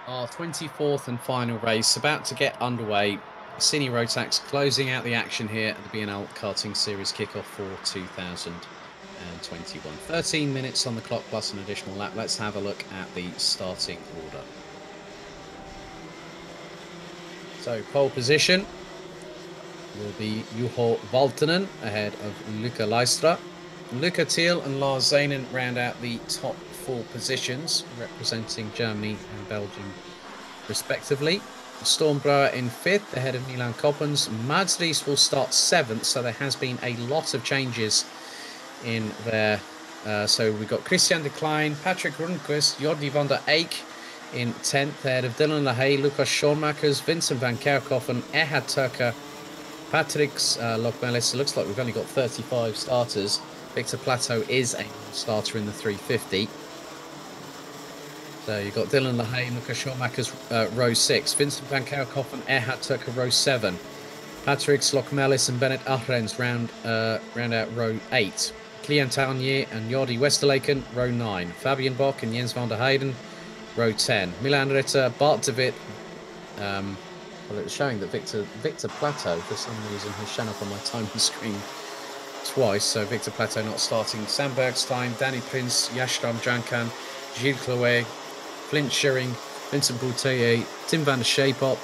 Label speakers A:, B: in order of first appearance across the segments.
A: Our 24th and final race about to get underway. Cine Rotax closing out the action here at the BNL Karting Series kickoff for 2021. 13 minutes on the clock plus an additional lap. Let's have a look at the starting order. So pole position will be Juho Valtonen ahead of Luca Leistra. Luca Thiel and Lars Zanen round out the top four positions, representing Germany and Belgium respectively. Stormbrower in fifth ahead of Milan Koppens. Mads Ries will start seventh, so there has been a lot of changes in there. So we've got Christian de Klein, Patrick Rundquist, Jordi van der Eyck in 10th ahead of Dylan LaHaye, Lucas Schoonmakers, Vincent van Kerkhoffen, Erhard Turker, Patrick's Lokmelis. It looks like we've only got 35 starters. Victor Plateau is a starter in the 350. So you've got Dylan LaHaye, Lucas Schoonmakers, row 6. Vincent van Kerkhoffen, Erhard Turker, row 7. Patrick's Lokmelis and Bennett Ahrens round out row 8. Klian Tarnier and Jordi Westerlaken, row 9. Fabian Bock and Jens van der Heyden, row 10. Milan Ritter, Bart de Wit. Well, it's showing that Victor Plateau, for some reason, has shown up on my timing screen twice. So Victor Plateau not starting. Sam Bergstein, Danny Prince, Yashram Jankan, Gilles Chloé, Flint Schering, Vincent Boutelier, Tim van der Scheepop,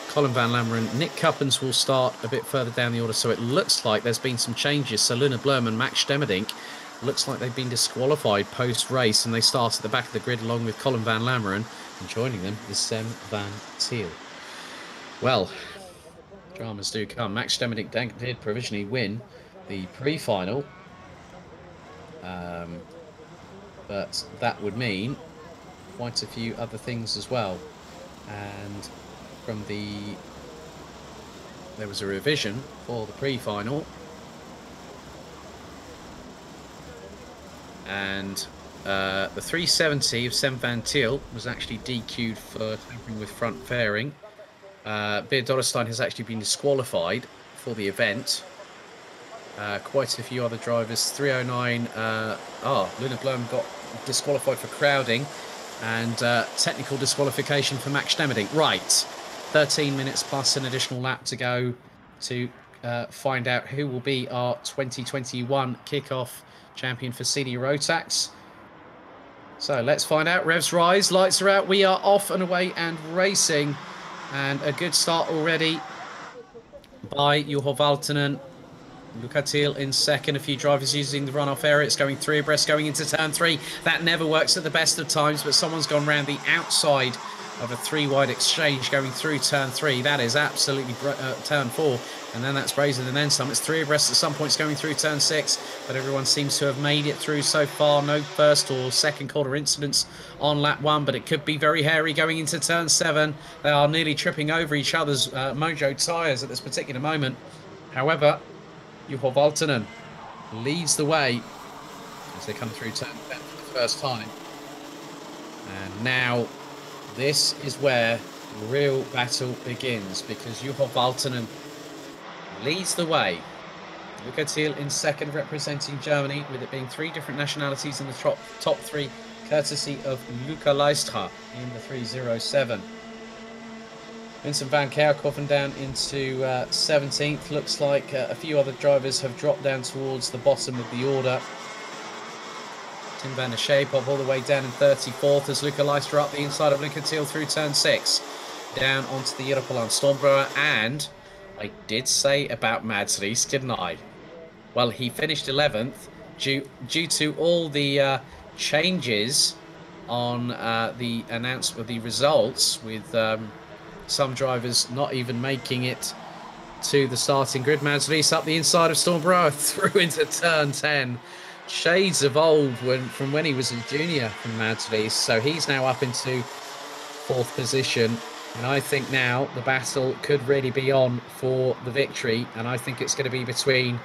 A: Colin van Lammeren. Nick Cuppens will start a bit further down the order, so it looks like there's been some changes. So Luna Blum and Max Stemmerdink looks like they've been disqualified post-race, and they start at the back of the grid along with Colin van Lammeren, and joining them is Sam van Thiel. Well, dramas do come. Max Stemmerdink did provisionally win the pre-final, but that would mean quite a few other things as well. And there was a revision for the pre-final, and the 370 of Sem van Thiel was actually DQ'd for tampering with front fairing. Beer Dorrestein has actually been disqualified for the event. Quite a few other drivers. 309, Luna Blum got disqualified for crowding, and technical disqualification for Max Stemmerdink. Right, 13 minutes plus an additional lap to go to find out who will be our 2021 kickoff champion for Cine Rotax. So let's find out. Revs rise, lights are out, we are off and away and racing, and a good start already by Juho Valtonen. Luca Thiel in second. A few drivers using the runoff area. It's going 3 abreast going into turn 3. That never works at the best of times, but someone's gone round the outside of a 3-wide exchange going through turn 3. That is absolutely turn 4, and then that's brazen and then some. It's 3 abreast at some points going through turn 6, but everyone seems to have made it through so far. No first or second quarter incidents on lap 1, but it could be very hairy going into turn 7. They are nearly tripping over each other's Mojo tyres at this particular moment. However, Juho Valtonen leads the way as they come through turn 10 for the first time. And now this is where the real battle begins, because Juho Valtonen leads the way. Luca Thiel in second, representing Germany, with it being 3 different nationalities in the top 3, courtesy of Luca Leistra in the 307. Vincent van Kerkhoffen down into 17th. Looks like a few other drivers have dropped down towards the bottom of the order. Tim van der Scheepop all the way down in 34th as Luca Leistra up the inside of Luca Thiel through turn 6. Down onto the Europolan Stormbrower, and I did say about Mads Ries, didn't I? Well, he finished 11th due to all the changes on the announcement of the results, with some drivers not even making it to the starting grid. Mads Ries up the inside of Stormbrower through into turn 10. Shades of old from when he was a junior from Mads Ries. So he's now up into 4th position. And I think now the battle could really be on for the victory. And I think it's going to be between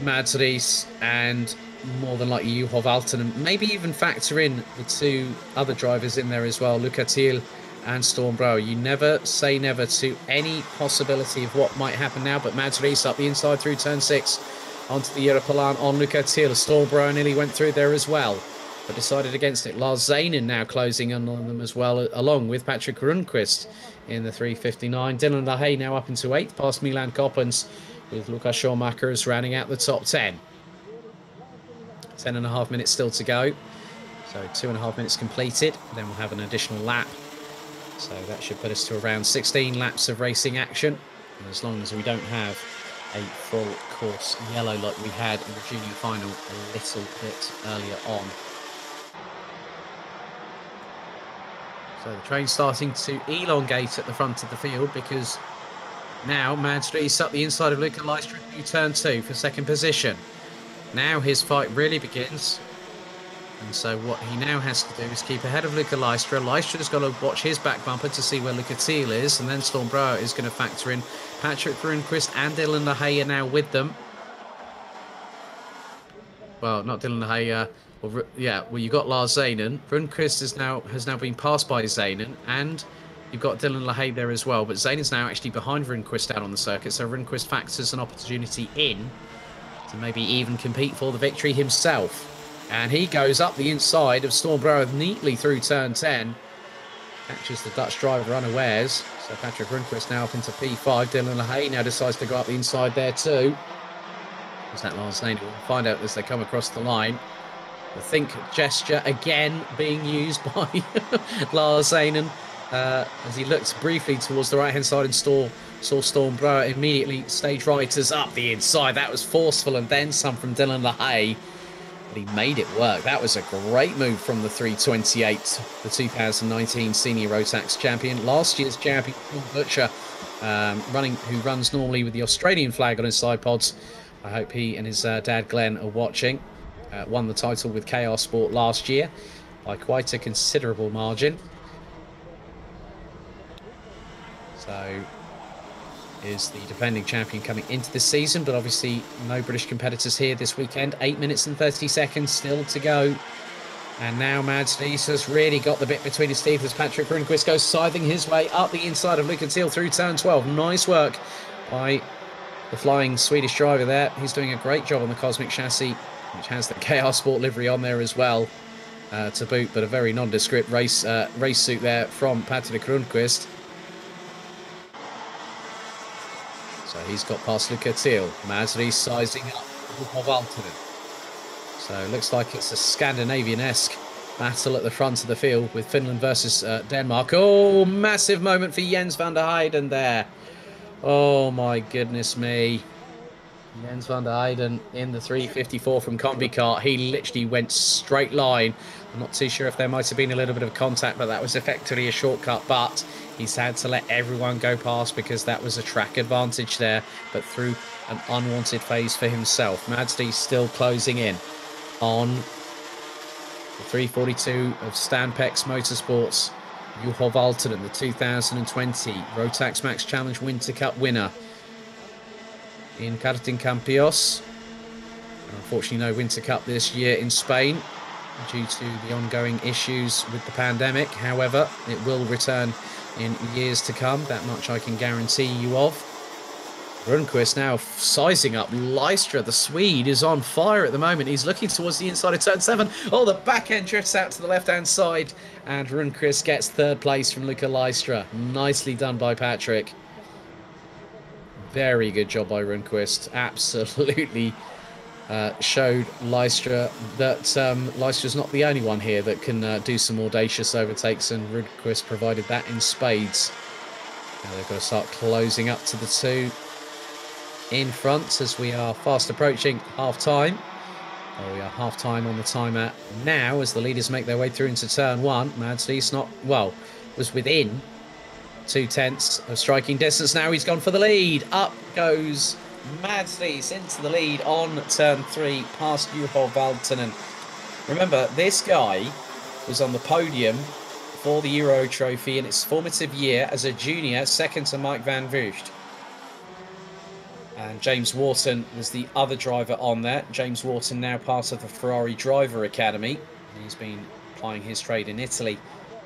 A: Mads Ries and more than likely Juho Valtonen, maybe even factor in the 2 other drivers in there as well, Luca Thiel and Stormbrower. You never say never to any possibility of what might happen now, but Mads Ries up the inside through turn 6 onto the Europolan on Luca Thiel. Stormbrower nearly went through there as well. but decided against it. Lars Zanen now closing in on them as well, along with Patrick Rundqvist in the 3:59. Dylan LaHaye now up into 8th, past Milan Koppens, with Lukas Schoenmakers rounding out the top 10. 10.5 minutes still to go. So 2.5 minutes completed. Then we'll have an additional lap. So that should put us to around 16 laps of racing action. And as long as we don't have a full course yellow like we had in the junior final a little bit earlier on. So the train's starting to elongate at the front of the field, because now Mads Friis up the inside of Luca Leistra in turn 2 for second position. Now his fight really begins. And so what he now has to do is keep ahead of Luca Leistra. Leistra's got to watch his back bumper to see where Luca Thiel is. And then Storm Brouwer is going to factor in. Patrick Rundqvist and Dylan LaHaye are now with them. Well, not Dylan LaHaye. Well, you've got Lars Zanen. Rundqvist has now been passed by Zanen. And you've got Dylan LaHaye there as well. But Zanen's now actually behind Rundqvist out on the circuit. So Rundqvist factors an opportunity in to maybe even compete for the victory himself. And he goes up the inside of Storm Brouwer neatly through turn 10. Catches the Dutch driver unawares. So Patrick Rundqvist now up into P5. Dylan LaHaye now decides to go up the inside there too. Is that Lars Zanen? We'll find out as they come across the line. The think gesture again being used by Lars Zanen as he looked briefly towards the right-hand side and saw Storm Brouwer immediately stage righters up the inside. That was forceful, and then some from Dylan LaHaye. But he made it work. That was a great move from the 328, the 2019 Senior Rotax champion. Last year's champion, Paul Butcher, who runs normally with the Australian flag on his side pods. I hope he and his dad Glenn are watching. Won the title with KR Sport last year by quite a considerable margin. So is the defending champion coming into this season, but obviously no British competitors here this weekend. 8 minutes and 30 seconds still to go. And now Mads Friis has really got the bit between his teeth as Patrick Rundqvist goes scything his way up the inside of Luca Thiel through turn 12. Nice work by the flying Swedish driver there. He's doing a great job on the Cosmic chassis, which has the KR Sport livery on there as well to boot, but a very nondescript race suit there from Patrick Rundqvist. So he's got past Luca Thiel. Mads Friis sizing up Juho Valtonen. So it looks like it's a Scandinavian-esque battle at the front of the field with Finland versus Denmark. Oh, massive moment for Jens van der Heijden there. Oh my goodness me. Jens van der Heijden in the 354 from Combicart. He literally went straight line. I'm not too sure if there might have been a little bit of contact, but that was effectively a shortcut. But he's had to let everyone go past because that was a track advantage there, but through an unwanted phase for himself. Mads Friis still closing in on the 342 of Stanpex Motorsports. Juho Valtonen, the 2020 Rotax Max Challenge Winter Cup winner in Karting Campos. Unfortunately, no Winter Cup this year in Spain due to the ongoing issues with the pandemic. However, it will return in years to come. That much I can guarantee you of. Rundqvist now sizing up Leistra. The Swede is on fire at the moment. He's looking towards the inside of turn 7. Oh, the back end drifts out to the left-hand side. And Rundqvist gets third place from Luca Leistra. Nicely done by Patrick. Very good job by Rundqvist. Absolutely showed Leistra that Leistra's not the only one here that can do some audacious overtakes, and Rundqvist provided that in spades. Now they've got to start closing up to the two in front as we are fast approaching half-time. We are half-time on the timer now as the leaders make their way through into turn 1. Mads Friis was within 2/10 of striking distance. Now he's gone for the lead. Up goes Mads Friis into the lead on turn 3 past Juho Valtonen. Remember, this guy was on the podium for the Euro Trophy in its formative year as a junior, second to Mike Van Vugt. And James Wharton was the other driver on there. James Wharton now part of the Ferrari Driver Academy. He's been plying his trade in Italy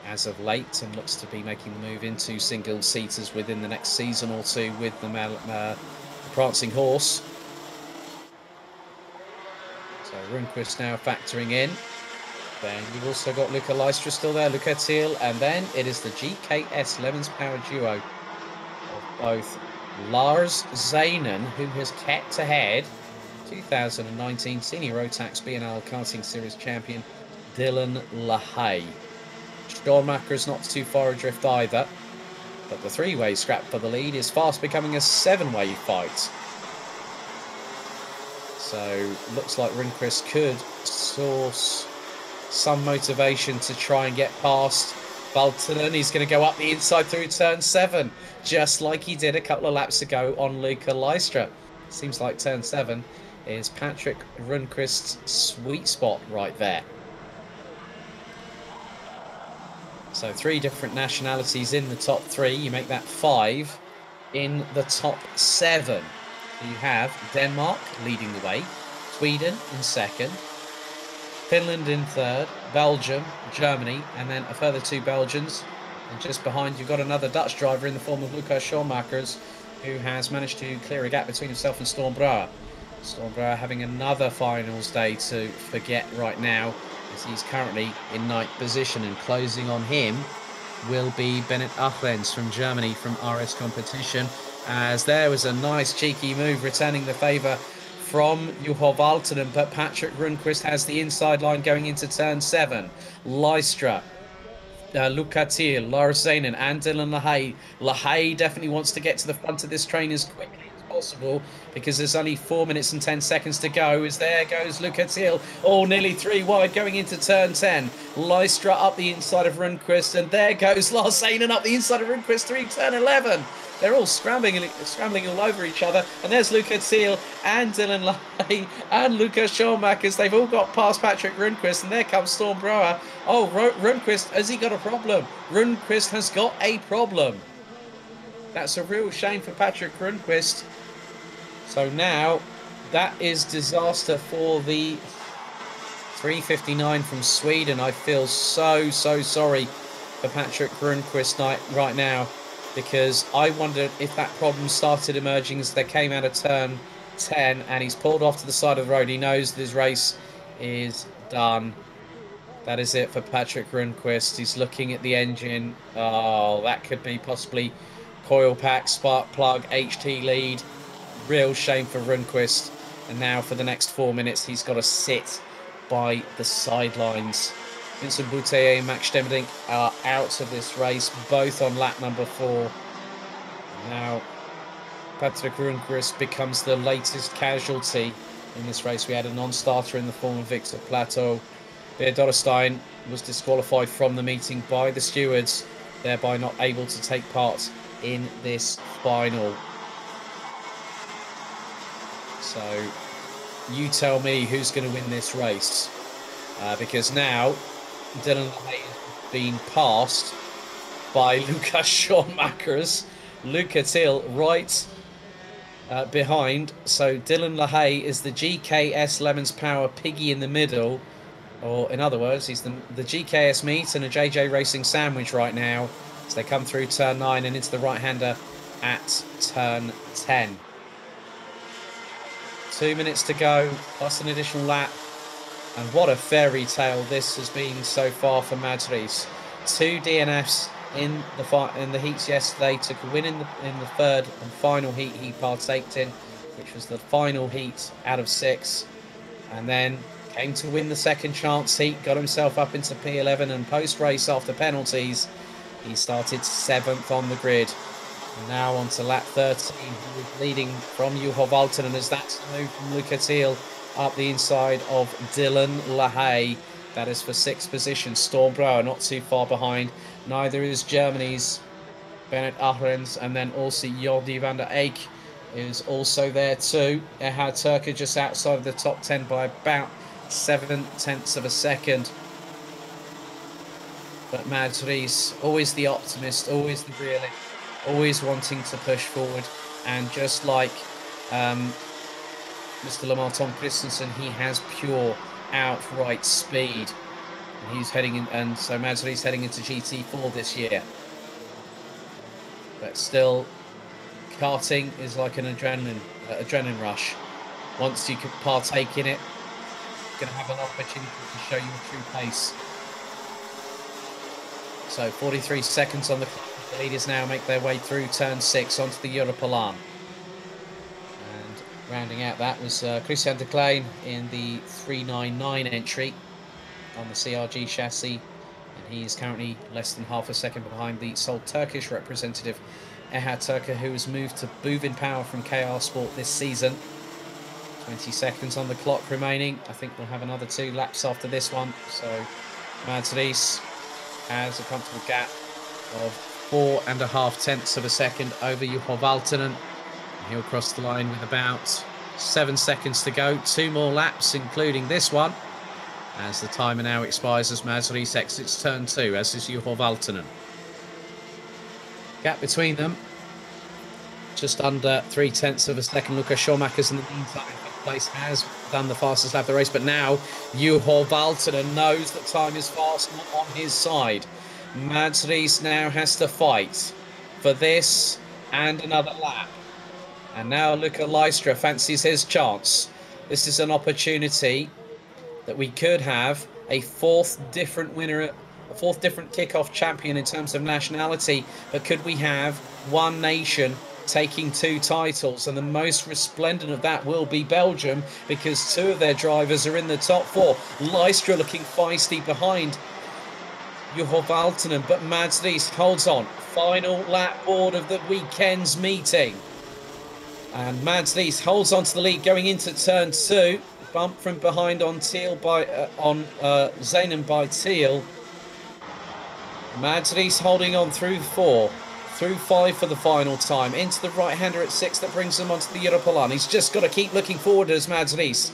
A: as of late and looks to be making the move into single-seaters within the next season or two with the Prancing Horse. So Rundqvist now factoring in. Then you've also got Luca Lystra still there, Luca Thiel, and then it is the GKS Levens Power duo of both Lars Zanen, who has kept ahead, 2019 Senior Rotax B&L Karting Series champion, Dylan LaHaye. Stormacher is not too far adrift either, but the three-way scrap for the lead is fast becoming a seven-way fight. So looks like Rundqvist could source some motivation to try and get past Valtonen. He's going to go up the inside through turn 7, just like he did a couple of laps ago on Luca Lystra. Seems like turn 7 is Patrick Rundqvist's sweet spot right there. So 3 different nationalities in the top 3. You make that 5 in the top 7. You have Denmark leading the way, Sweden in second, Finland in third, Belgium, Germany, and then a further 2 Belgians. And just behind, you've got another Dutch driver in the form of Luca Schoenmakers, who has managed to clear a gap between himself and Storm Brouwer. Storm Brouwer having another finals day to forget right now, as he's currently in 9th position, and closing on him will be Bennett Achrens from Germany from RS Competition, as there was a nice cheeky move returning the favour from Juho Valtonen, but Patrick Rundqvist has the inside line going into turn 7. Lystra, Luca Thiel, Lars Zanen and Dylan LaHaye. LaHaye definitely wants to get to the front of this train as quickly as possible, because there's only 4 minutes and 10 seconds to go, as there goes Luca Thiel, nearly 3 wide going into turn 10. Lystra up the inside of Rundqvist, and there goes Lars Zanen up the inside of Rundqvist through turn 11. They're all scrambling all over each other. And there's Luca Thiel and Dylan LaHaye and Luca Schoenmakers. They've all got past Patrick Rundqvist. And there comes Storm Brouwer. Oh, Rundqvist, has he got a problem? Rundqvist has got a problem. That's a real shame for Patrick Rundqvist. So now, that is disaster for the 359 from Sweden. I feel so sorry for Patrick Rundqvist right now, because I wondered if that problem started emerging as they came out of turn 10, and he's pulled off to the side of the road. He knows this race is done. That is it for Patrick Rundqvist. He's looking at the engine. Oh, that could be possibly coil pack, spark plug, HT lead. Real shame for Rundqvist. And now for the next 4 minutes, he's got to sit by the sidelines. Vincent Bouttier and Max Stemmerdink are out of this race, both on lap number 4. Now, Patrick Rundqvist becomes the latest casualty in this race. We had a non-starter in the form of Victor Plateau. Beer Doderstein was disqualified from the meeting by the stewards, thereby not able to take part in this final. So, you tell me who's going to win this race. Because now, Dylan LaHaye has been passed by Luca Schoenmakers. Luca Thiel right behind. So Dylan LaHaye is the GKS Lemons Power piggy in the middle. Or in other words, he's the GKS meat and a JJ Racing sandwich right now. As they come through turn 9 and into the right-hander at turn 10. 2 minutes to go, plus an additional lap. And what a fairy tale this has been so far for Mads Rees. 2 DNFs in the heats yesterday. Took a win in the third and final heat he partaked in, which was the final heat out of 6. And then came to win the second chance heat, got himself up into P11, and post-race after penalties, he started 7th on the grid. And now on to lap 13, he was leading from Juho Valtonen, as that's the move from Luca Thiel up the inside of Dylan LaHaye. That is for 6th position. Storm Brouwer not too far behind. Neither is Germany's Bennett Achrens, and then also Jordi van der Eyck is also there too. Erhard Turker just outside of the top 10 by about 7/10 of a second. But Mads Rees, always the optimist, always the realist, always wanting to push forward. And just like Mr. Lamar Tom Christensen, he has pure outright speed. And he's heading in, and so Mads Rees heading into GT4 this year. But still, karting is like an adrenaline rush. Once you can partake in it, going to have an opportunity to show you a true pace. So 43 seconds on the clock. The leaders now make their way through turn 6 onto the Europolan. And rounding out that was Christian de Klein in the 399 entry on the CRG chassis. And he is currently less than half a second behind the sole Turkish representative, Ehad Turka, who has moved to Buvin Power from KR Sport this season. 20 seconds on the clock remaining. I think we'll have another 2 laps after this one. So Mads Rees has a comfortable gap of 4.5 tenths of a second over Juho Valtonen. He'll cross the line with about 7 seconds to go. 2 more laps, including this one, as the timer now expires as Mads Rees exits turn 2, as is Juho Valtonen. Gap between them, just under 3 tenths of a second. Lukas Schomaker's in the meantime place has done the fastest lap of the race, but now Juho Valtonen knows that time is fast, not on his side. Mads Rees now has to fight for this and another lap. And now Luca Lystra fancies his chance. This is an opportunity that we could have a 4th different winner, a 4th different kickoff champion in terms of nationality, but could we have one nation taking 2 titles? And the most resplendent of that will be Belgium, because 2 of their drivers are in the top 4. Lystra looking feisty behind Juho Valtonen, but Mads Rees holds on. Final lap board of the weekend's meeting. And Mads Rees holds on to the lead going into turn 2. Bump from behind on Thiel by Zanen by Thiel. Mads Rees holding on through 4. Through 5 for the final time. Into the right-hander at 6 that brings them onto the Europolan. He's just got to keep looking forward as Mads Rees.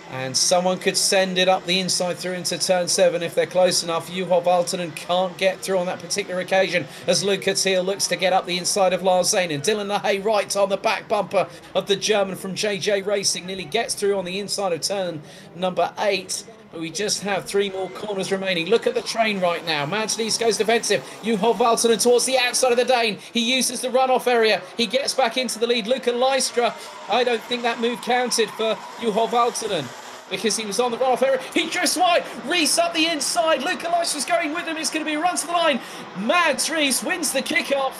A: And someone could send it up the inside through into turn 7 if they're close enough. Juho Valtonen can't get through on that particular occasion as Luca Thiel looks to get up the inside of Lars Zanen. Dylan LaHaye right on the back bumper of the German from JJ Racing. Nearly gets through on the inside of turn number 8. But we just have 3 more corners remaining. Look at the train right now. Mads Rees goes defensive. Juho Valtonen towards the outside of the Dane. He uses the runoff area. He gets back into the lead. Luca Lystra, I don't think that move counted for Juho Valtonen, because he was on the runoff area. He drifts wide. Rees up the inside. Luca Lystra's going with him. It's going to be a run to the line. Mads Rees wins the kickoff.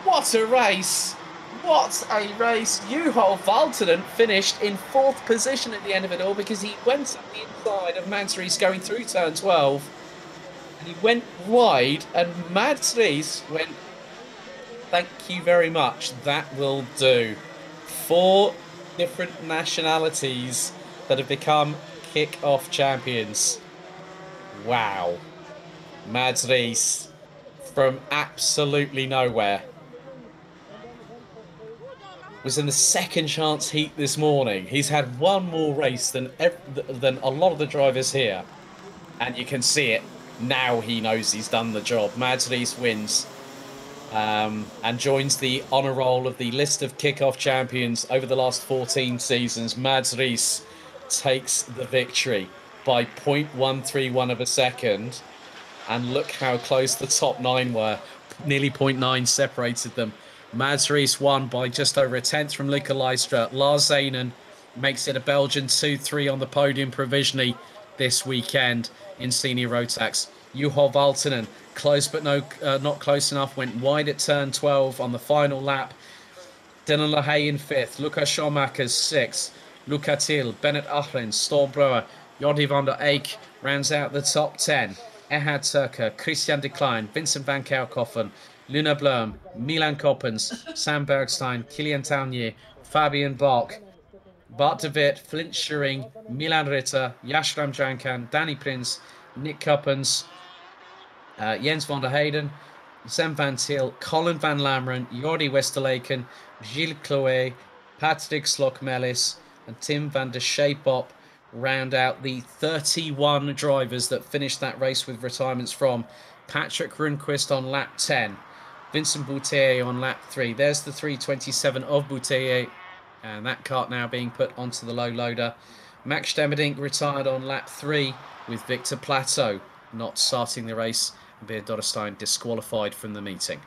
A: What a race. What a race. Juho Valtonen finished in 4th position at the end of it all, because he went up the inside of Mads Rees going through turn 12. And he went wide, and Mads Rees went, thank you very much. That will do. 4 different nationalities that have become kick-off champions. Wow. Mads Rees from absolutely nowhere was in the second chance heat this morning. He's had 1 more race than a lot of the drivers here, and you can see it now. He knows he's done the job. Mads Rees wins and joins the honour roll of the list of kickoff champions over the last 14 seasons. Mads Rees takes the victory by 0.131 of a second, and look how close the top 9 were. Nearly 0.9 separated them. Mads Rees won by just over a tenth from Luca Lystra. Lars Zanen makes it a Belgian 2-3 on the podium provisionally this weekend in Senior Rotax. Juho Valtonen, close but not close enough, went wide at turn 12 on the final lap. Dylan LaHaye in 5th. Lukas Schomaker's 6th. Luca Thiel, Bennett Ahrens, Storm Brouwer, Jordi van der Eyck rounds out the top 10. Ehad Turka, Christian de Klein, Vincent van Kerkhoffen, Luna Blum, Milan Koppens, Sam Bergstein, Kilian Taunier, Fabian Bach, Bart de Wit, Flint Schuring, Milan Ritter, Yashram Jankan, Danny Prince, Nick Koppens, Jens van der Heyden, Sam van Til, Colin van Lameren, Jordi Westerlaken, Gilles Chloé, Patrick Slok-Mellis, and Tim van der Scheepop round out the 31 drivers that finished that race with retirements from. Patrick Rundquist on lap 10. Vincent Bouthier on lap 3. There's the 327 of Bouthier, and that cart now being put onto the low loader. Max Stemmerdink retired on lap 3, with Victor Plateau not starting the race, and Beer Dodderstein disqualified from the meeting.